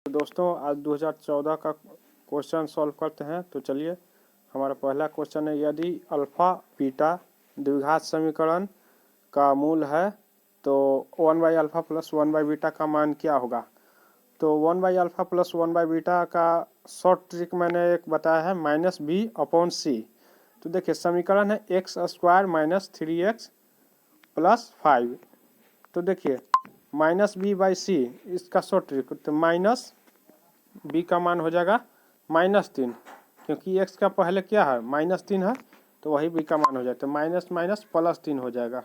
तो दोस्तों आज 2014 का क्वेश्चन सॉल्व करते हैं। तो चलिए, हमारा पहला क्वेश्चन है, यदि अल्फा बीटा द्विघात समीकरण का मूल है तो 1/α प्लस 1/बीटा का मान क्या होगा। तो 1/α प्लस 1/बीटा का शॉर्ट ट्रिक मैंने एक बताया है, -b/c। तो देखिए समीकरण है x² माइनस 3x प्लस 5। तो देखिए -b/c इसका शॉर्ट ट्रिक, तो माइनस b का मान हो जाएगा -3, क्योंकि x का पहले क्या है -3 है, तो वही b का मान हो जाएगा। तो माइनस माइनस +3 हो जाएगा,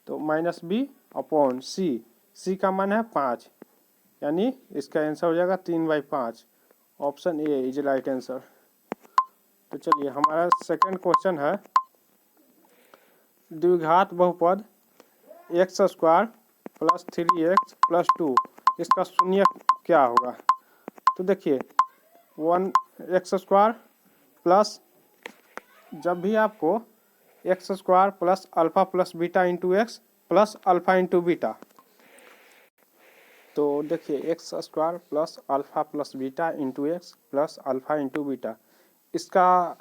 तो -b/c। c का मान है 5, यानी इसका आंसर हो जाएगा 3/5। Option A is right answer. तो चलिए, हमारा सेकंड क्वेश्चन है, द्विघात बहुपद x² प्लस 3x प्लस 2 इसका शून्य क्या होगा। तो देखिए 1x² प्लस, जब भी आपको x² plus alpha plus beta into x plus alpha into beta, तो देखिए x² plus alpha plus beta into x plus alpha into beta, इसका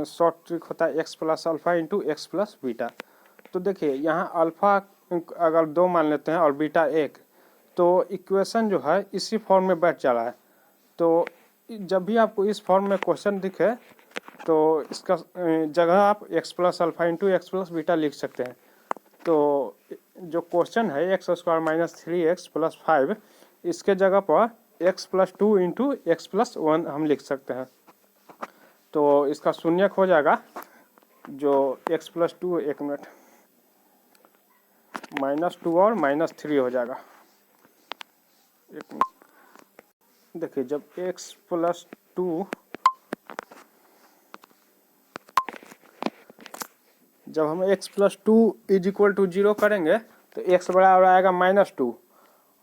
शॉर्ट ट्रिक होता है x plus alpha into x plus beta. तो देखिए यहाँ alpha अगर 2 मान लेते हैं और बीटा 1, तो इक्वेशन जो है इसी फॉर्म में बैठ जा रहा है। तो जब भी आपको इस फॉर्म में क्वेश्चन दिखे तो इसका जगह आप x plus alpha into x plus beta लिख सकते हैं। तो जो क्वेश्चन है x² माइनस 3x प्लस 5, इसके जगह पर x plus 2 into x plus 1 हम लिख सकते हैं। तो इसका शून्यक हो जाएगा जो x प्लस 2, एक मिनट, -2 और -3 हो जाएगा। एक मिनट, देखिए जब x प्लस 2, जब हम x plus 2 is equal to 0 करेंगे तो x बराबर आएगा -2,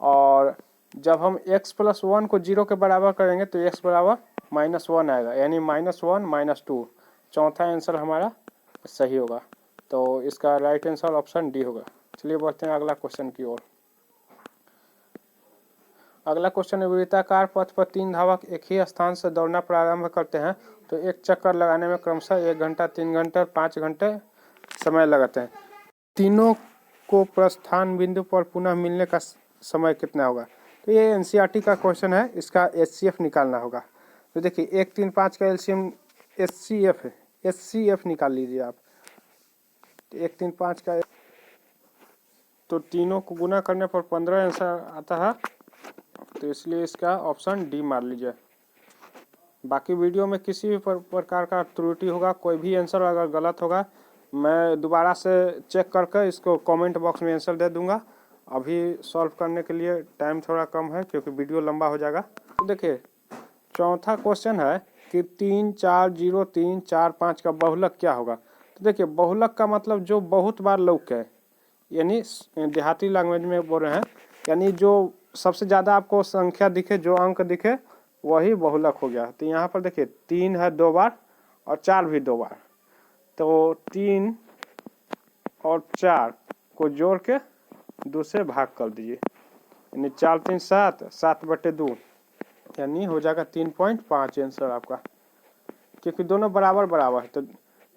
और जब हम x प्लस 1 को 0 के बराबर करेंगे तो x बराबर -1 आएगा, यानी -1 -2। चौथा आंसर हमारा सही होगा, तो इसका राइट आंसर ऑप्शन डी होगा। चलिए बढ़ते हैं अगला क्वेश्चन की ओर। अगला क्वेश्चन है, वृत्ताकार पथ पर 3 धावक एक ही स्थान से दौड़ना प्रारंभ करते हैं तो एक चक्कर लगाने में क्रमशः 1 घंटा, 3 घंटे और 5 घंटे समय लगाते हैं। तीनों को प्रस्थान बिंदु पर पुनः मिलने का समय कितना होगा। तो ये एनसीईआरटी का क्वेश्चन है, इसका एचसीएफ निकालना होगा। तो देखिए 1, 3, 5 का एलसीएम एचसीएफ है, एचसीएफ निकाल लीजिए आप। 1, 3, 5 का, तो तीनों को गुना करने पर 15 आंसर आता है, तो इसलिए इसका ऑप्शन डी मार लीजिए। बाकी वीडियो में किसी भी प्रकार का त्रुटि होगा, कोई भी आंसर अगर गलत होगा, मैं दोबारा से चेक करके इसको कमेंट बॉक्स में आंसर दे दूंगा। अभी सॉल्व करने के लिए टाइम थोड़ा कम है क्योंकि वीडियो लंबा हो जाएगा। तो देखिए चौथा क्वेश्चन है कि 3, 4, 0, 3, 4, 5 का बहुलक क्या होगा। तो देखिए बहुलक का मतलब जो बहुत बार लौक है, यानी देहाती लैंग्वेज में बोल रहे हैं, यानी जो सबसे ज़्यादा आपको संख्या दिखे, जो अंक दिखे, वही बहुलक हो गया। तो यहाँ पर देखिए 3 है 2 बार और 4 भी 2 बार, तो 3 और 4 को जोड़ के 2 से भाग कर दीजिए, यानी 4, 3, 7, 7/2, यानी हो जाएगा 3.5 आंसर आपका, क्योंकि दोनों बराबर बराबर है। तो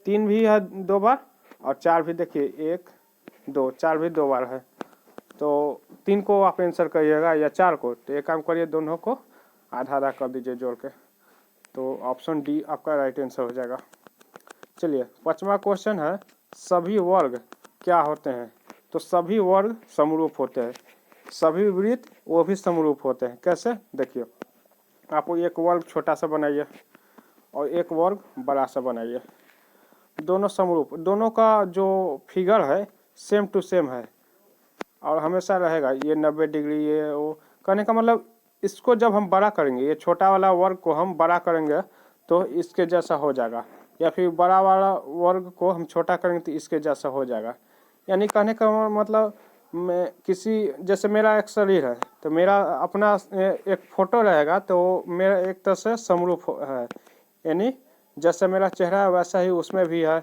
3 भी है 2 बार और 4 भी, देखिए 1, 2, 4 भी 2 बार है। तो 3 को आप आंसर करिएगा या 4 को, तो एक काम करिए, दोनों को आधा आधा कर दीजिए जोड़ के, तो ऑप्शन डी आपका राइट आंसर हो जाएगा। चलिए 5वां क्वेश्चन है, सभी वर्ग क्या होते हैं। तो सभी वर्ग समरूप होते हैं, सभी वृत्त वो भी समरूप होते हैं। कैसे, देखिए आप एक वर्ग छोटा सा बनाइए और एक वर्ग बड़ा सा बनाइए, दोनों समरूप, दोनों का जो फिगर है सेम टू सेम है और हमेशा रहेगा। ये 90 डिग्री, ये वो, कहने का मतलब इसको जब हम बड़ा करेंगे, ये छोटा वाला वर्ग को हम बड़ा करेंगे तो इसके जैसा हो जाएगा, या फिर बड़ा वाला वर्ग को हम छोटा करेंगे तो इसके जैसा हो जाएगा। यानी कहने का मतलब, मैं किसी, जैसे मेरा एक शरीर है तो मेरा अपना एक फोटो रहेगा, तो मेरा एक तरह से समरूप है, यानी जैसे मेरा चेहरा है वैसा ही उसमें भी है,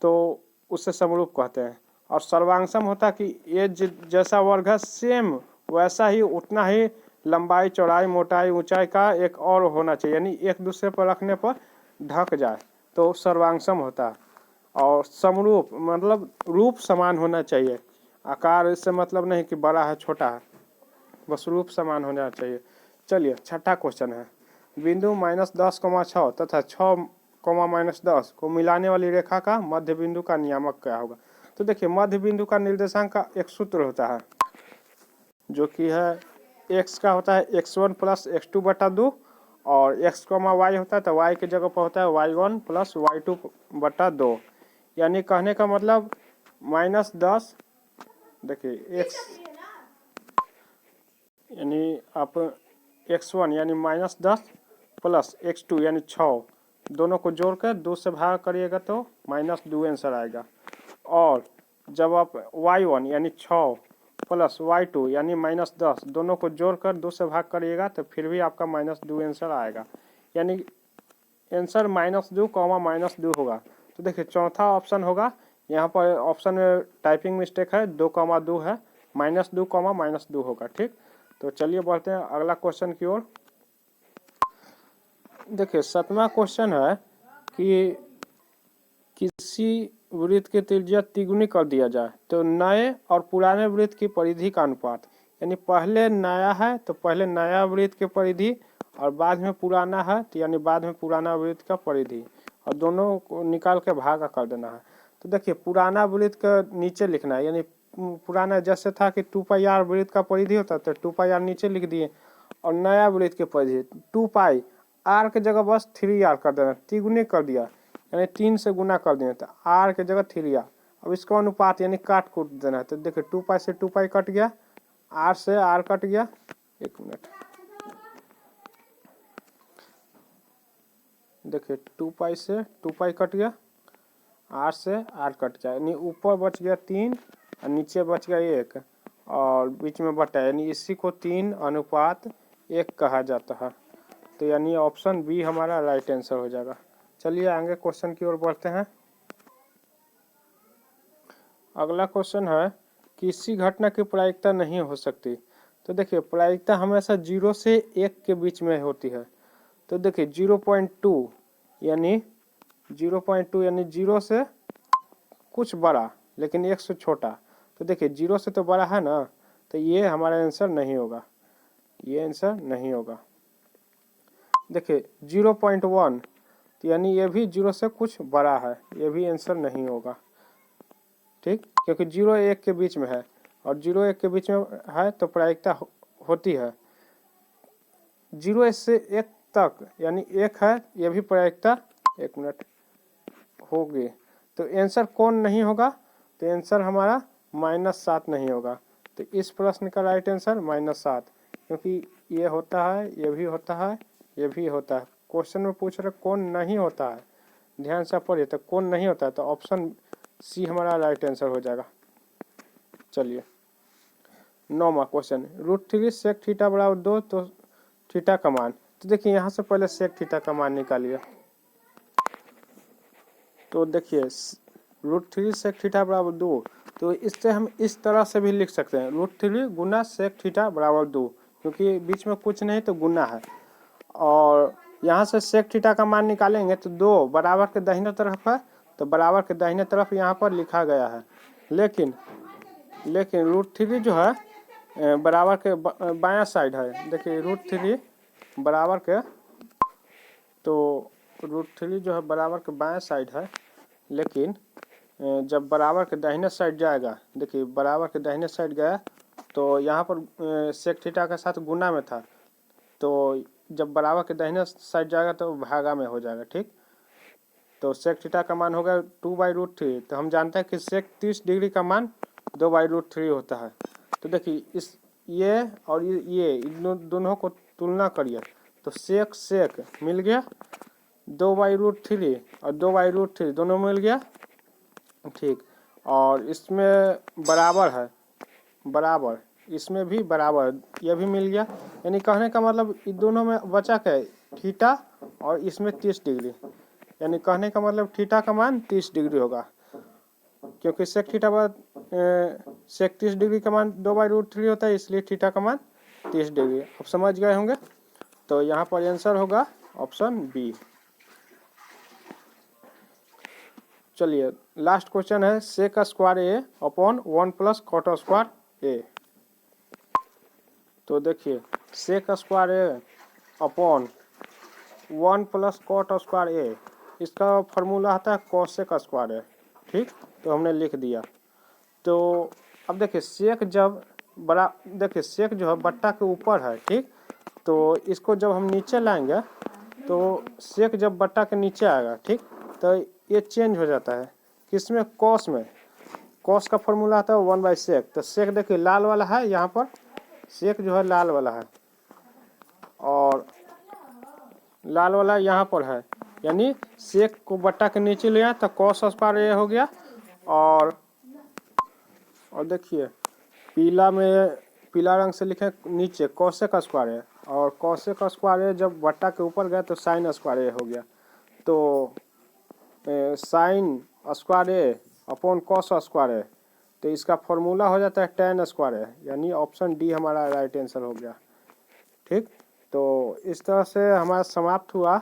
तो उससे समरूप कहते हैं। और सर्वांगसम होता कि ये जैसा वर्ग है सेम वैसा ही, उतना ही लंबाई, चौड़ाई, मोटाई, ऊंचाई का एक और होना चाहिए, यानी एक दूसरे पर रखने पर ढक जाए तो सर्वांगसम होता है। और समरूप मतलब रूप समान होना चाहिए, आकार इससे मतलब नहीं कि बड़ा है छोटा है, बस रूप समान होना चाहिए। चलिए छठा क्वेश्चन है, बिंदु -10,6 तथा 6,-10 को मिलाने वाली रेखा का मध्य बिंदु का नियामक क्या होगा। तो देखिए मध्य बिंदु का निर्देशांक का एक सूत्र होता है जो कि है x का होता है x1 + x2 बटा 2 और x, y होता है तो y की जगह पर होता है y1 + y2 बटा 2। यानी कहने का मतलब -10, देखिए x यानी आप x1 यानी -10 + x2 यानी 6 दोनों को जोड़कर 2 से भाग करिएगा तो -2 आंसर आएगा। और जब आप y1 यानी 6 + y2 यानी -10 दोनों को जोड़कर 2 से भाग करिएगा तो फिर भी आपका -2 आंसर आएगा, यानी आंसर -2, -2 होगा। तो देखिए चौथा ऑप्शन होगा, यहाँ पर ऑप्शन में टाइपिंग मिस्टेक है, 2,2 है, -2, -2 होगा। ठीक, तो चलिए बढ़ते हैं अगला क्वेश्चन की ओर। देखिए 7वां क्वेश्चन है कि किसी वृत्त की त्रिज्या तिगुनी कर दिया जाए तो नए और पुराने वृत्त की परिधि का अनुपात, यानी पहले नया है तो पहले नया वृत्त की परिधि और बाद में पुराना है तो यानी बाद में पुराना वृत्त का परिधि, और दोनों को निकाल के भागा कर देना है। तो देखिए पुराना वृत्त का नीचे लिखना है, यानी पुराना जैसे था कि 2πr वृत्त का परिधि होता तो 2πr नीचे लिख दिए, और नया वृत्त की परिधि 2π r की जगह बस 3r कर देना, तिगुनी कर दिया यानी 3 से गुना कर दिए तो r की जगह 3r। अब इसको अनुपात यानी काट कूट देना है, तो देखिए 2π से 2π कट गया, r से r कट गया, एक मिनट, देखिए 2π से 2π कट गया, r से r कट गया, यानी ऊपर बच गया 3 और नीचे बच गया 1 और बीच में बटा, यानी इसी को 3:1 कहा जाता है। तो यानी ऑप्शन बी हमारा राइट आंसर हो जाएगा। चलिए आगे क्वेश्चन की ओर बढ़ते हैं। अगला क्वेश्चन है, किसी घटना की प्रायिकता नहीं हो सकती। तो देखिए प्रायिकता हमेशा 0 से 1 के बीच में होती है। तो देखिए 0.2 यानी 0 से कुछ बड़ा लेकिन 1 से छोटा। तो देखिए 0 से तो बड़ा है ना, तो ये हमारा आंसर नहीं होगा, ये आंसर नहीं होगा। देखिए 0.1 तो यानी ये भी 0 से कुछ बड़ा है, ये भी आंसर नहीं होगा। ठीक, क्योंकि 0-1 के बीच में है और 0-1 के बीच में है तो प्रायिकता होती है। 0 से 1 तक यानी 1 है, ये भी प्रायिकता 1 मिनट होगी। तो आंसर कौन नहीं होगा, तो आंसर हमारा -7 नहीं होगा। तो इस प्रश्न का राइट आंसर -7, क्योंकि ये होता है, ये भी होता है, ये भी होता है। क्वेश्चन में पूछ रहे कौन नहीं होता है, ध्यान से पढ़िए, तो कौन नहीं होता है तो ऑप्शन सी हमारा राइट आंसर हो जाएगा। चलिए 9वां क्वेश्चन, √3 sec थीटा बराबर 2 तो थीटा का मान। तो देखिए यहाँ से पहले sec थीटा का मान निकालिए। तो देखिए √3 sec थीटा बराबर 2, तो इससे हम इस तरह से भी लिख सकते हैं, √3 गुना sec थीटा बराबर 2, क्योंकि बीच में कुछ नहीं तो गुना है। और यहाँ से sec थीटा का मान निकालेंगे तो 2 बराबर के दाहिने तरफ है, तो बराबर के दाहिने तरफ यहाँ पर लिखा गया है। लेकिन √3 जो है बराबर के बायां साइड है। देखिए √3 बराबर के, तो √3 जो है बराबर के बायां साइड है, लेकिन जब बराबर के दाहिने साइड जाएगा, देखिए बराबर के दाहिने साइड गया तो यहाँ पर sec थीटा के साथ गुना में था, तो जब बराबर के दाहिने साइड जाएगा तो भागा में हो जाएगा। ठीक, तो sec थीटा का मान होगा 2/√3। तो हम जानते हैं कि sec 30 डिग्री का मान 2/√3 होता है। तो देखिए इस ये और ये इन दोनों को तुलना करिए तो sec मिल गया 2/√3 और 2/√3 दोनों मिल गया। ठीक, और इसमें बराबर है, बराबर इसमें भी बराबर, ये भी मिल गया। यानी कहने का मतलब इन दोनों में बचा क्या है, थीटा और इसमें 30 डिग्री, यानी कहने का मतलब थीटा का मान 30 डिग्री होगा, क्योंकि sec थीटा बाद sec 30 डिग्री का मान 2/√3 होता है, इसलिए थीटा का मान 30 डिग्री। अब समझ गए होंगे। तो यहाँ पर आंसर होगा ऑप्शन बी। चलिए लास्ट क्वेश्चन है सेक स्क्वायर ए अपॉन 1 प्लस कॉट स्क्वायर ए। तो देखिए सेक स्क्वायर ए अपॉन 1 प्लस कॉट स्क्वायर ए, इसका फॉर्मूला आता है कोसेक स्क्वायर ए। ठीक, तो हमने लिख दिया। तो अब देखिए सेक जब बड़ा, देखिए सेक जो है बट्टा के ऊपर है। ठीक, तो इसको जब हम नीचे लाएंगे तो सेक जब बट्टा के नीचे आएगा, ठीक, तो ये चेंज हो जाता है किसमें, कॉस में। कॉस का फॉर्मूला आता है 1/सेक। तो सेक देखिए लाल वाला है, यहाँ पर सेक जो है लाल वाला है और लाल वाला यहाँ पर है, यानी सेक को बट्टा के नीचे लिया तो कॉस स्क्वायर ए हो गया। और देखिए पीला में, पीला रंग से लिखे नीचे कोसेक स्क्वायर है, और कोसेक स्क्वायर है जब बट्टा के ऊपर गया तो साइन स्क्वायर ए हो गया। तो साइन स्क्वायर ए अपॉन कॉस स्क्वायर है, तो इसका फॉर्मूला हो जाता है tan स्क्वायर है, यानी ऑप्शन डी हमारा राइट आंसर हो गया। ठीक, तो इस तरह से हमारा समाप्त हुआ।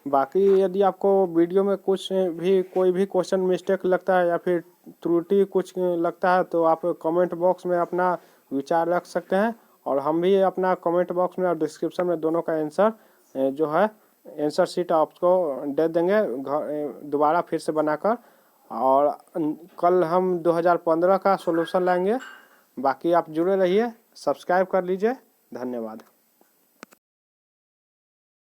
बाकी यदि आपको वीडियो में कुछ भी कोई भी क्वेश्चन मिस्टेक लगता है या फिर त्रुटि कुछ लगता है तो आप कमेंट बॉक्स में अपना विचार रख सकते हैं, और हम भी अपना कमेंट बॉक्स में और डिस्क्रिप्शन में दोनों का आंसर जो है आंसर शीट आपको दे देंगे दोबारा फिर से बनाकर। और कल हम 2015 का सॉल्यूशन लाएंगे। बाकी आप जुड़े रहिए, सब्सक्राइब कर लीजिए। धन्यवाद।